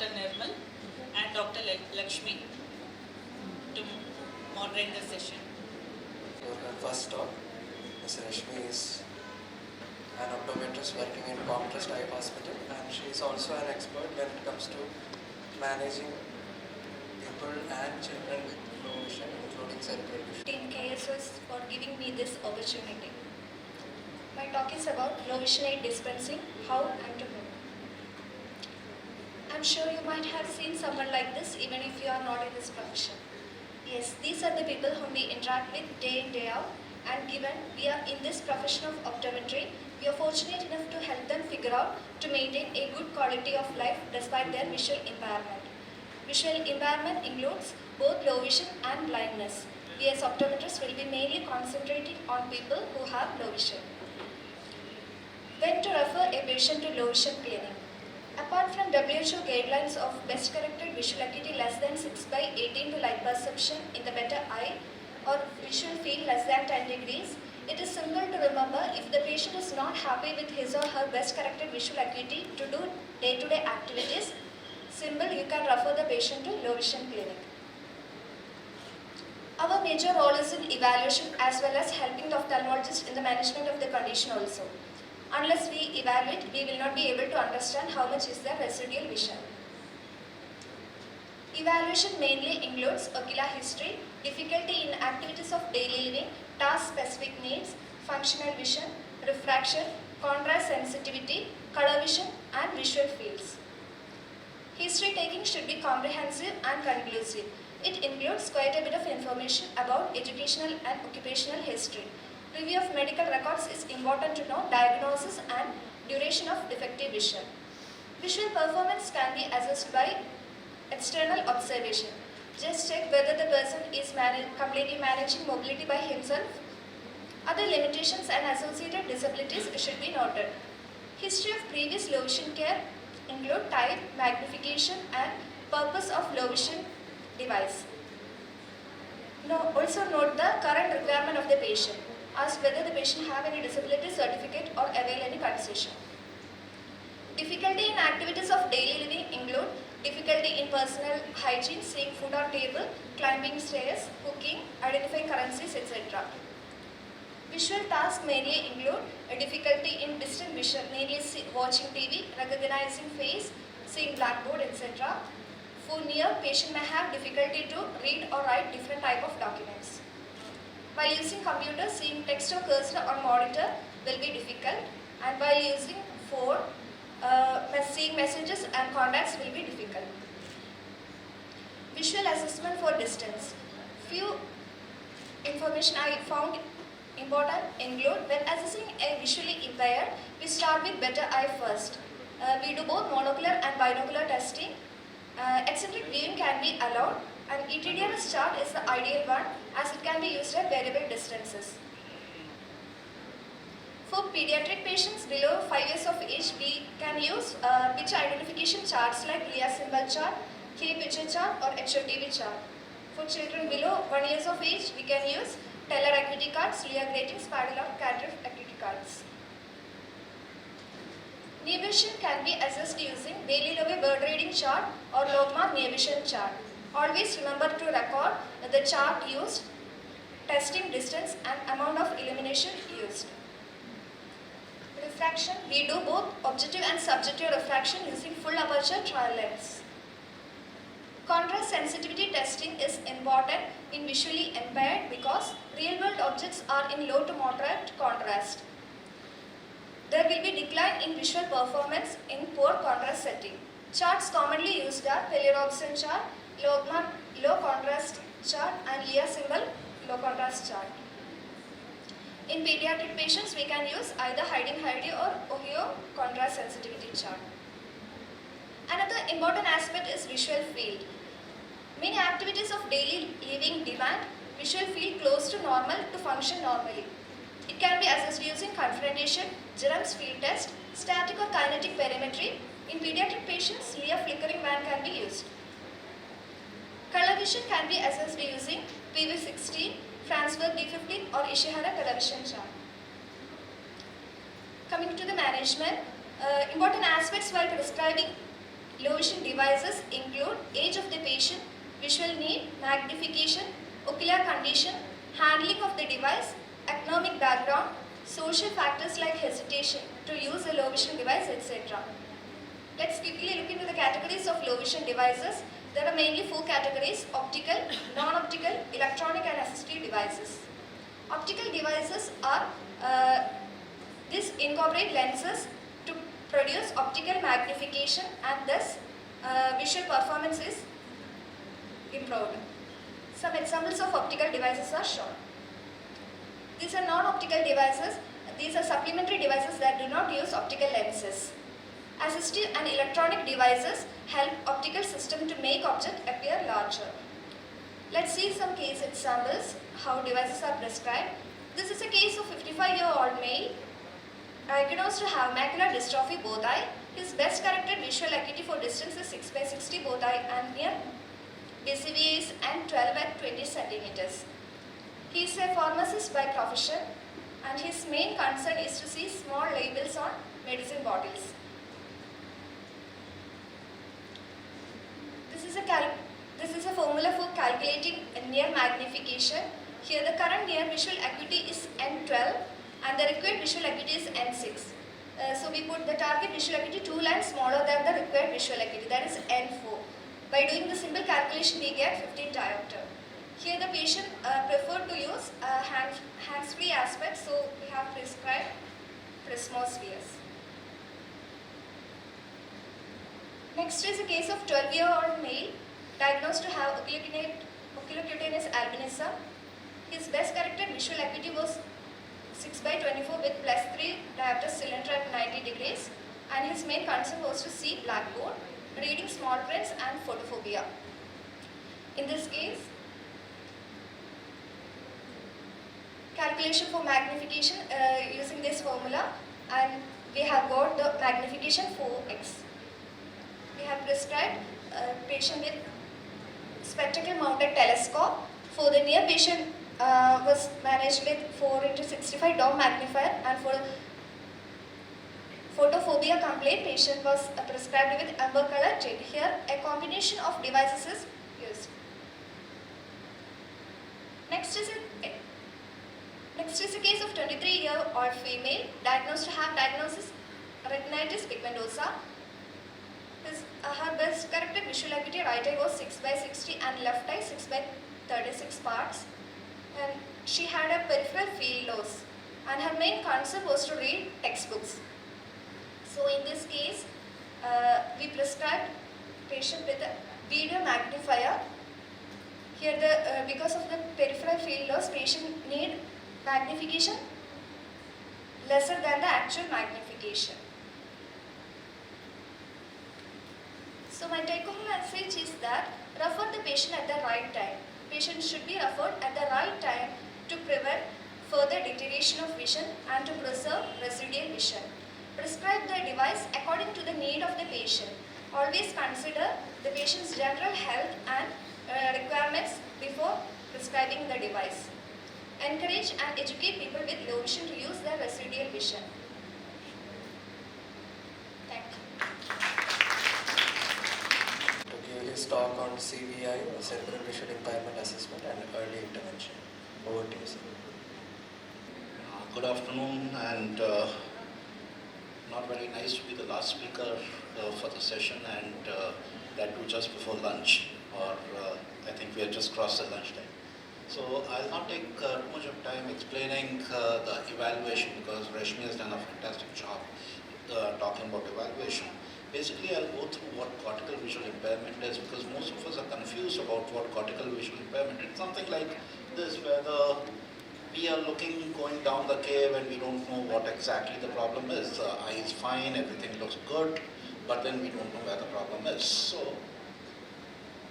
Dr. Nirmal and Dr. Lakshmi to moderate the session. For her first talk, Ms. Rashmi is an optometrist working in Contrast Eye Hospital, and she is also an expert when it comes to managing people and children with low vision, including cerebral vision. Team KSOS for giving me this opportunity. My talk is about low vision aid dispensing, how and to whom. I'm sure you might have seen someone like this even if you are not in this profession. Yes, these are the people whom we interact with day in, day out, and given we are in this profession of optometry, we are fortunate enough to help them figure out to maintain a good quality of life despite their visual impairment. Visual impairment includes both low vision and blindness. We as optometrists will be mainly concentrating on people who have low vision. When to refer a patient to low vision clinic? Apart from WHO guidelines of best corrected visual acuity less than 6/18 to light perception in the better eye or visual field less than 10 degrees, it is simple to remember if the patient is not happy with his or her best corrected visual acuity to do day-to-day activities, simple, you can refer the patient to low vision clinic. Our major role is in evaluation as well as helping the ophthalmologist in the management of the condition also. Unless we evaluate, we will not be able to understand how much is their residual vision. Evaluation mainly includes ocular history, difficulty in activities of daily living, task-specific needs, functional vision, refraction, contrast sensitivity, color vision, and visual fields. History taking should be comprehensive and conclusive. It includes quite a bit of information about educational and occupational history. Review of medical records is important to know diagnosis and duration of defective vision. Visual performance can be assessed by external observation. Just check whether the person is completely managing mobility by himself. Other limitations and associated disabilities should be noted. History of previous low vision care include type, magnification, and purpose of low vision device. Also note the current requirement of the patient. Ask whether the patient have any disability certificate or avail any concession. Difficulty in activities of daily living include difficulty in personal hygiene, seeing food on table, climbing stairs, cooking, identifying currencies, etc. Visual tasks mainly include a difficulty in distant vision, mainly watching TV, recognizing face, seeing blackboard, etc. For near, patient may have difficulty to read or write different type of documents. While using computer, seeing text or cursor on monitor will be difficult, and while using phone, seeing messages and contacts will be difficult. Visual assessment for distance. Few information I found important include when assessing a visually impaired, we start with better eye first. We do both monocular and binocular testing. Eccentric viewing can be allowed, and ETDRS chart is the ideal one as it can be used at variable distances. For pediatric patients below 5 years of age, we can use picture identification charts like Leah symbol chart, K-picture chart or HOTV chart. For children below 1 years of age, we can use Teller acuity cards, Leah gratings, Padilla Cadriff acuity cards. Near vision can be assessed using Bailey-Lowe bird reading chart or Logma near vision chart. Always remember to record the chart used, testing distance and amount of illumination used. Refraction, we do both objective and subjective refraction using full aperture trial lens. Contrast sensitivity testing is important in visually impaired because real-world objects are in low to moderate contrast. There will be decline in visual performance in poor contrast setting. Charts commonly used are Pellier-Robson chart, Logman low contrast chart and Leah symbol low contrast chart. In pediatric patients, we can use either Heidi or Ohio contrast sensitivity chart. Another important aspect is visual field. Many activities of daily living demand visual field close to normal to function normally. It can be assessed using confrontation, Jerom's field test, static or kinetic perimetry. In pediatric patients, Leah flickering band can be used. Color vision can be assessed using PV16, Transfer D15 or Ishihara color vision chart. Coming to the management, important aspects while prescribing Low vision devices include age of the patient, visual need, magnification, ocular condition, handling of the device, economic background, social factors like hesitation to use a low vision device, etc. Let's quickly look into the categories of low vision devices. There are mainly 4 categories: optical, non-optical, electronic and assistive devices. Optical devices are, this incorporate lenses to produce optical magnification and thus visual performance is improved. Some examples of optical devices are shown. These are non-optical devices. These are supplementary devices that do not use optical lenses. Assistive and electronic devices help optical system to make object appear larger. Let's see some case examples, how devices are prescribed. This is a case of 55-year-old male diagnosed to have macular dystrophy both eye. His best corrected visual acuity for distance is 6/60 both eye and near BCVA is N12/20 centimeters. He is a pharmacist by profession and his main concern is to see small labels on medicine bottles. This is a formula for calculating near magnification. Here the current near visual acuity is N12 and the required visual acuity is N6. So we put the target visual acuity 2 lines smaller than the required visual acuity, that is N4. By doing the simple calculation we get 15 diopter. Here the patient preferred to use hands-free aspect, so we have prescribed prismospheres. Next is a case of 12-year-old male diagnosed to have oculocutaneous albinism. His best corrected visual acuity was 6/24 with +3 diopter cylinder at 90 degrees and his main concern was to see blackboard, reading small prints and photophobia. In this case, calculation for magnification using this formula and we have got the magnification 4x. We have prescribed a patient with spectacle mounted telescope. For the near patient was managed with 4x65 dome magnifier and for photophobia complaint patient was prescribed with amber color tint. Here a combination of devices is used. Next is a case of 23-year-old female diagnosed to have diagnosis retinitis pigmentosa. Her best corrected visual acuity right eye was 6/60 and left eye 6/36 parts. And she had a peripheral field loss and her main concern was to read textbooks. So in this case, we prescribed patient with a video magnifier. Here because of the peripheral field loss, patient need magnification lesser than the actual magnification. So my take-home message is that refer the patient at the right time. Patient should be referred at the right time to prevent further deterioration of vision and to preserve residual vision. Prescribe the device according to the need of the patient. Always consider the patient's general health and requirements before prescribing the device. Encourage and educate people with low vision to use their residual vision. Thank you. To give his talk on CVI, Cerebral Visual Impairment Assessment and Early Intervention. Over to you, sir. Good afternoon, and not very nice to be the last speaker for the session, and that too just before lunch, or I think we have just crossed the lunch time. So I'll not take too much of time explaining the evaluation because Rashmi has done a fantastic job talking about evaluation. Basically, I'll go through what cortical visual impairment is because most of us are confused about what cortical visual impairment is. It's something like this where we are going down the cave and we don't know what exactly the problem is. The eye is fine, everything looks good, but then we don't know where the problem is. So,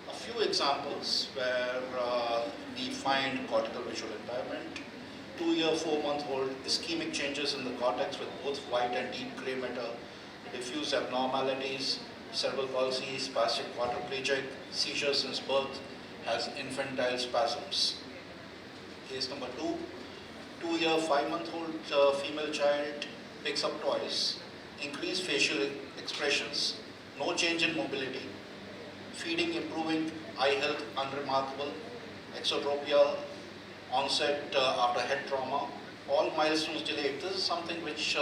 a few examples where we find cortical visual impairment. 2-year, 4-month-old ischemic changes in the cortex with both white and deep gray matter, diffuse abnormalities, cerebral palsy, spastic quadriplegic, seizures since birth, has infantile spasms. Case number 2, 2-year, 5-month-old female child picks up toys, increased facial expressions, no change in mobility, feeding improving, eye health unremarkable, exotropia, onset after head trauma, all milestones delayed. This is something which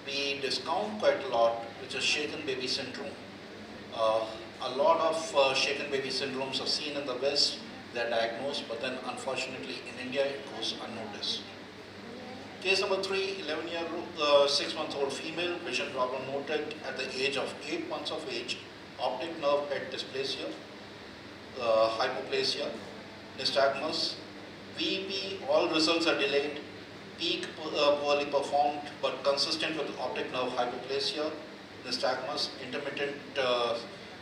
we discount quite a lot, which is shaken baby syndrome. A lot of shaken baby syndromes are seen in the West, they're diagnosed, but then unfortunately in India it goes unnoticed. Case number 3, 11-year-old, 6-month-old female, vision problem noted at the age of 8 months of age, optic nerve head dysplasia, hypoplasia, nystagmus, VEP, all results are delayed, peak poorly performed but consistent with optic nerve hypoplasia, nystagmus, intermittent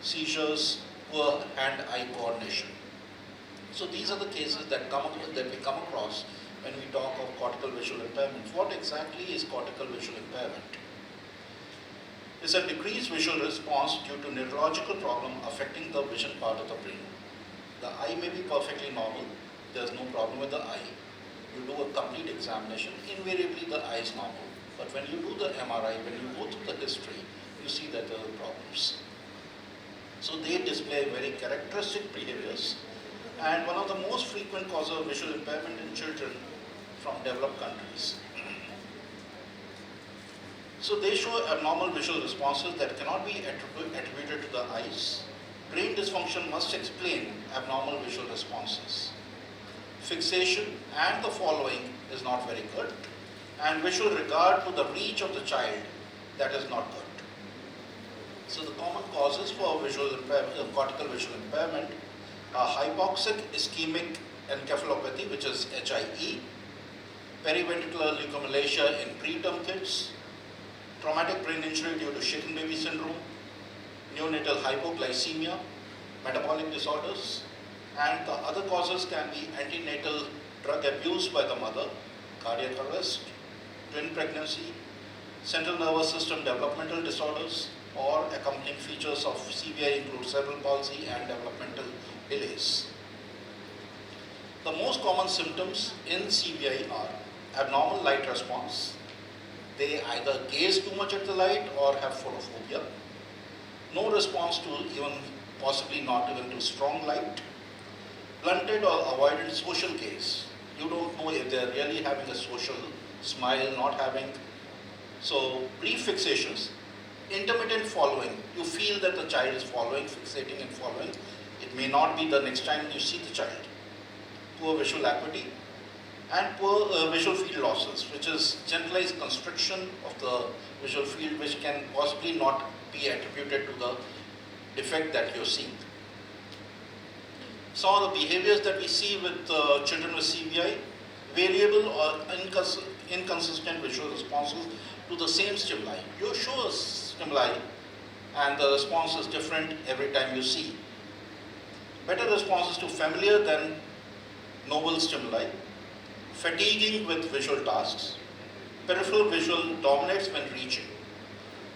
seizures, poor hand-eye coordination. So these are the cases that we come across when we talk of cortical visual impairment. What exactly is cortical visual impairment? It's a decreased visual response due to neurological problem affecting the vision part of the brain. The eye may be perfectly normal, there's no problem with the eye. You do a complete examination, invariably the eye is normal. But when you do the MRI, when you go through the history, you see that there are problems. So they display very characteristic behaviors, and one of the most frequent causes of visual impairment in children from developed countries. So they show abnormal visual responses that cannot be attributed to the eyes. Brain dysfunction must explain abnormal visual responses. Fixation and the following is not very good, and visual regard to the reach of the child, that is not good. So the common causes for cortical visual impairment are hypoxic ischemic encephalopathy, which is HIE, periventricular leukomalacia in preterm kids, traumatic brain injury due to shaken baby syndrome, neonatal hypoglycemia, metabolic disorders, and the other causes can be antenatal drug abuse by the mother, cardiac arrest, twin pregnancy, central nervous system developmental disorders, or accompanying features of CVI include cerebral palsy and developmental delays. The most common symptoms in CVI are abnormal light response. They either gaze too much at the light or have photophobia. No response to even, possibly not even to strong light. Blunted or avoidant social gaze. You don't know if they're really having a social smile, not having. So brief fixations. Intermittent following. You feel that the child is following, fixating and following. It may not be the next time you see the child. Poor visual acuity and poor visual field losses, which is generalized constriction of the visual field, which can possibly not be attributed to the defect that you're seeing. Some of the behaviors that we see with children with CVI, variable or inconsistent visual responses to the same stimuli. You show a stimuli and the response is different every time you see. Better responses to familiar than novel stimuli, fatiguing with visual tasks, peripheral visual dominates when reaching.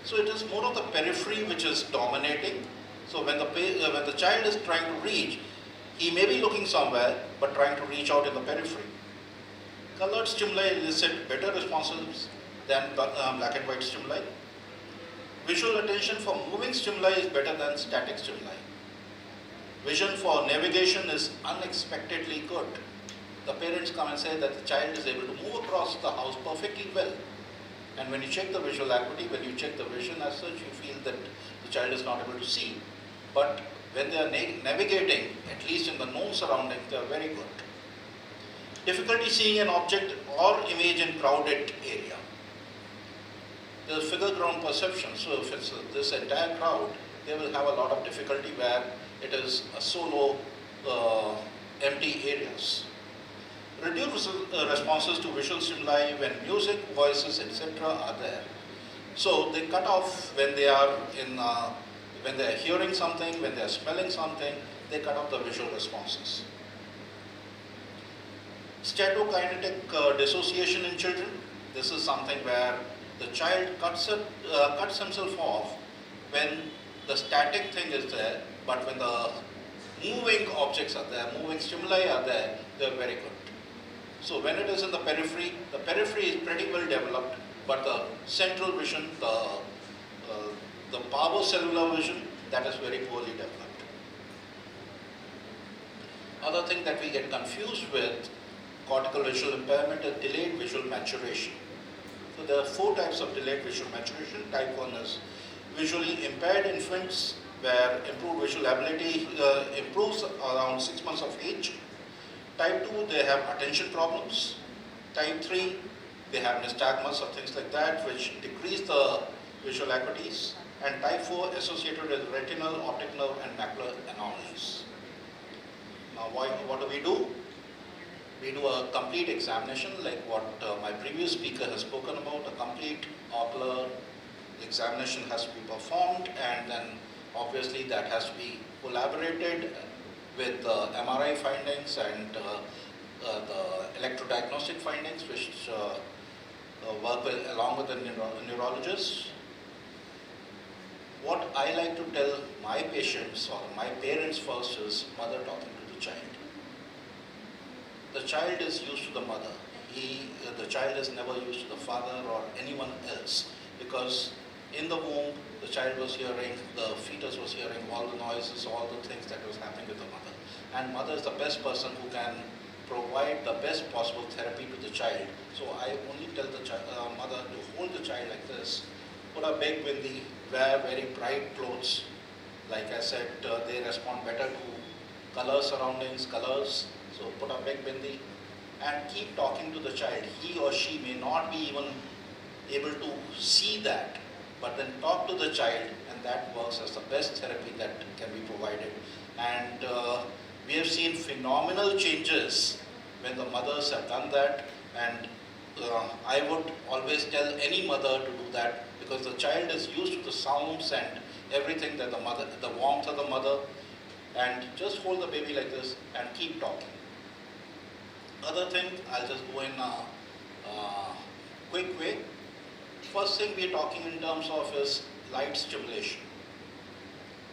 So it is more of the periphery which is dominating. So when the child is trying to reach, he may be looking somewhere but trying to reach out in the periphery. Colored stimuli elicit better responses than black and white stimuli. Visual attention for moving stimuli is better than static stimuli. Vision for navigation is unexpectedly good. The parents come and say that the child is able to move across the house perfectly well. And when you check the visual acuity, when you check the vision as such, you feel that the child is not able to see. But when they are navigating, at least in the known surroundings, they are very good. Difficulty seeing an object or image in crowded area. There is figure ground perception. So if it's this entire crowd, they will have a lot of difficulty where it is a solo empty areas. Reduced responses to visual stimuli when music, voices, etc. are there. So they cut off when they are when they are hearing something, when they are smelling something, they cut off the visual responses. Statokinetic dissociation in children. This is something where the child cuts himself off when the static thing is there, but when the moving objects are there, moving stimuli are there, they are very good. So when it is in the periphery is pretty well developed, but the central vision, the the power cellular vision, that is very poorly developed. Other thing that we get confused with cortical visual impairment is delayed visual maturation. So there are 4 types of delayed visual maturation. Type 1 is visually impaired infants, where improved visual ability improves around 6 months of age. Type 2, they have attention problems. Type 3, they have nystagmus or things like that, which decrease the visual acuities. And type 4, associated with retinal, optic nerve, and macular anomalies. Now, what do? We do a complete examination, like what my previous speaker has spoken about. A complete ocular examination has to be performed, and then obviously that has to be collaborated with MRI findings and the electrodiagnostic findings, which work along with the neurologist. What I like to tell my patients or my parents first is mother talking to the child. The child is used to the mother. The child is never used to the father or anyone else, because in the womb the child was hearing, the fetus was hearing all the noises, all the things that was happening with the mother. And mother is the best person who can provide the best possible therapy to the child. So I only tell the mother to hold the child like this, put a big bindi, wear very bright clothes. Like I said, they respond better to color surroundings, colors. So put a big bindi and keep talking to the child. He or she may not be even able to see that, but then talk to the child, and that works as the best therapy that can be provided. And we have seen phenomenal changes when the mothers have done that, and I would always tell any mother to do that, because the child is used to the sounds and everything that the warmth of the mother, and just hold the baby like this and keep talking. Other thing, I'll just go in a quick way. First thing we're talking in terms of is light stimulation.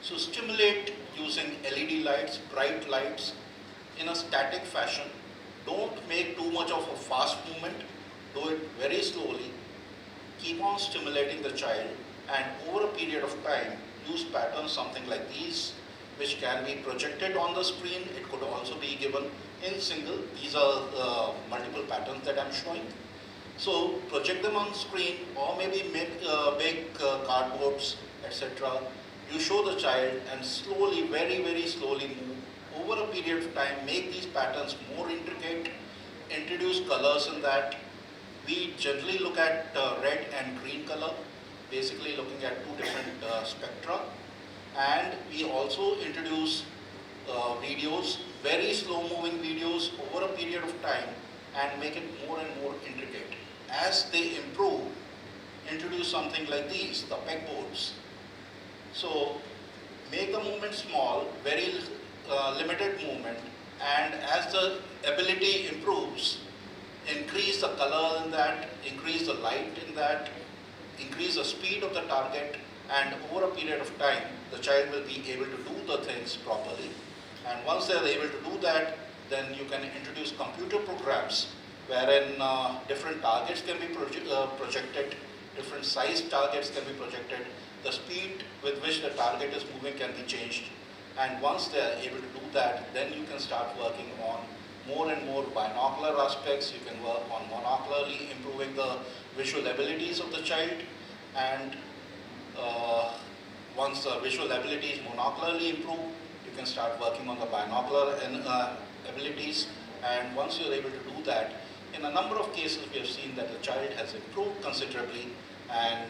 So stimulate using LED lights, bright lights, in a static fashion. Don't make too much of a fast movement. Do it very slowly. Keep on stimulating the child, and over a period of time, use patterns something like these, which can be projected on the screen. It could also be given in single. These are multiple patterns that I'm showing. So project them on screen, or maybe make big cardboards, etc. You show the child and slowly, very, very slowly move. Over a period of time, make these patterns more intricate, introduce colors in that. We generally look at red and green color, basically looking at 2 different spectra. And we also introduce videos, very slow moving videos over a period of time, and make it more and more intricate. As they improve, introduce something like these, the pegboards. So make the movement small, very limited movement, and as the ability improves, increase the color in that, increase the light in that, increase the speed of the target, and over a period of time, the child will be able to do the things properly. And once they are able to do that, then you can introduce computer programs wherein different targets can be projected, different size targets can be projected, the speed with which the target is moving can be changed. And once they are able to do that, then you can start working on more and more binocular aspects. You can work on monocularly improving the visual abilities of the child, and once the visual abilities monocularly improve, you can start working on the binocular abilities. And once you're able to do that, in a number of cases we have seen that the child has improved considerably. And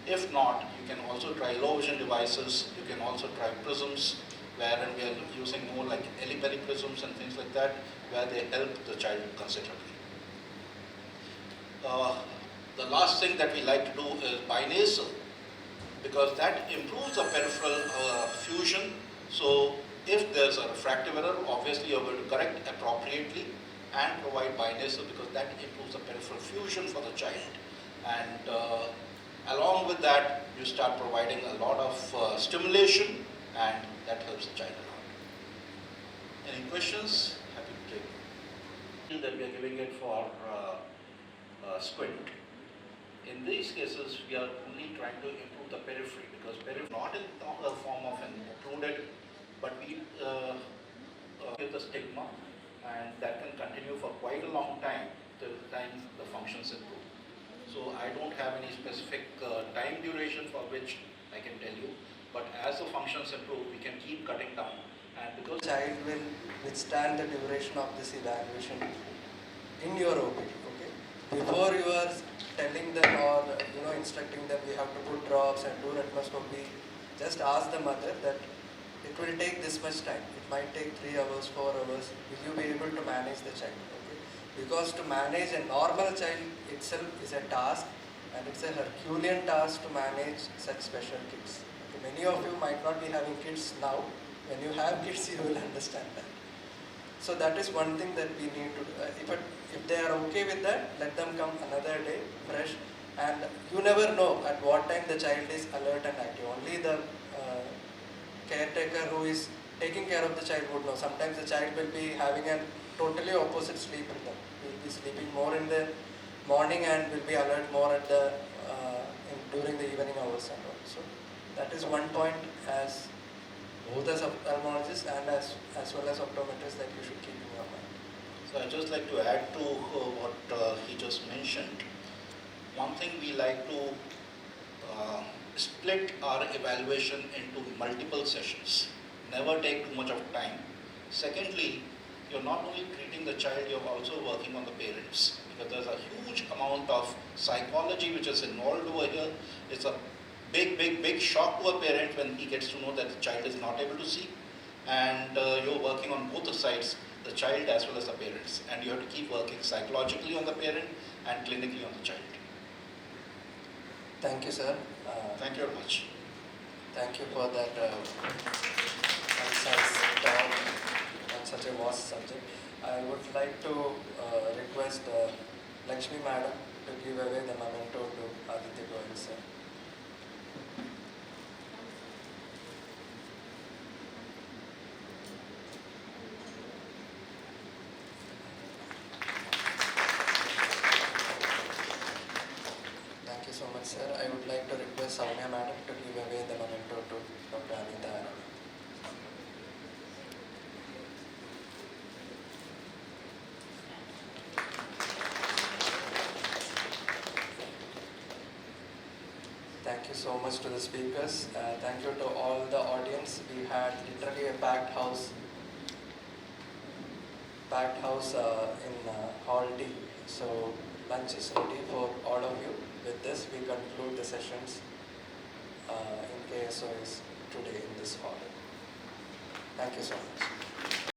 if not, you can also try low vision devices. You can also try prisms, wherein we are using more like Eli-Peli prisms and things like that, where they help the child considerably. The last thing that we like to do is binasal, because that improves the peripheral fusion. So if there's a refractive error, obviously you're going to correct appropriately and provide binasal, because that improves the peripheral fusion for the child. And along with that, you start providing a lot of stimulation, and that helps the child a lot. Any questions? Happy to take. That we are giving it for squint. In these cases, we are only trying to improve the periphery because periphery not in a form of an occluded, but we give the stigma, and that can continue for quite a long time till the time the functions improve. So I don't have any specific time duration for which I can tell you, but as the functions improve, we can keep cutting down. And because Child will withstand the duration of this evaluation in your OPD. Okay, before you are telling them or instructing them we have to put drops and do retinoscopy, just ask the mother that it will take this much time. It might take 3 hours, 4 hours. Will you be able to manage the child? Okay, because to manage a normal child itself is a task, and it's a Herculean task to manage such special kids. Okay, many of you might not be having kids now. When you have kids, you will understand that. So that is one thing that we need to do. If they are okay with that, let them come another day, fresh. And you never know at what time the child is alert and active. Only the caretaker who is taking care of the child would know. Sometimes the child will be having a totally opposite sleep rhythm. He will be sleeping more in the morning and will be alert more at the during the evening hours and all. So that is one point as both as ophthalmologists and as well as optometrists that you should keep in your mind. so I'd just like to add to what he just mentioned. One thing we like to split our evaluation into multiple sessions. Never take too much of time. Secondly, you're not only treating the child, you're also working on the parents, because there's a huge amount of psychology which is involved over here. It's a big shock to a parent when he gets to know that the child is not able to see, and you're working on both the sides, the child as well as the parents, and you have to keep working psychologically on the parent and clinically on the child. Thank you, sir. Thank you very much. Thank you for that concise talk on such a vast subject. I would like to request Lakshmi Madam to give away the memento to Aditya Goyal, sir. Thank you so much, sir. I would like to request Soumya Madam to give away the memento to Dr. Anita Arana. Thank you so much to the speakers. Thank you to all the audience. We had literally a packed house in Hall D. So lunch is ready for all of you. With this, we conclude the sessions in KSOS today in this hall. Thank you so much.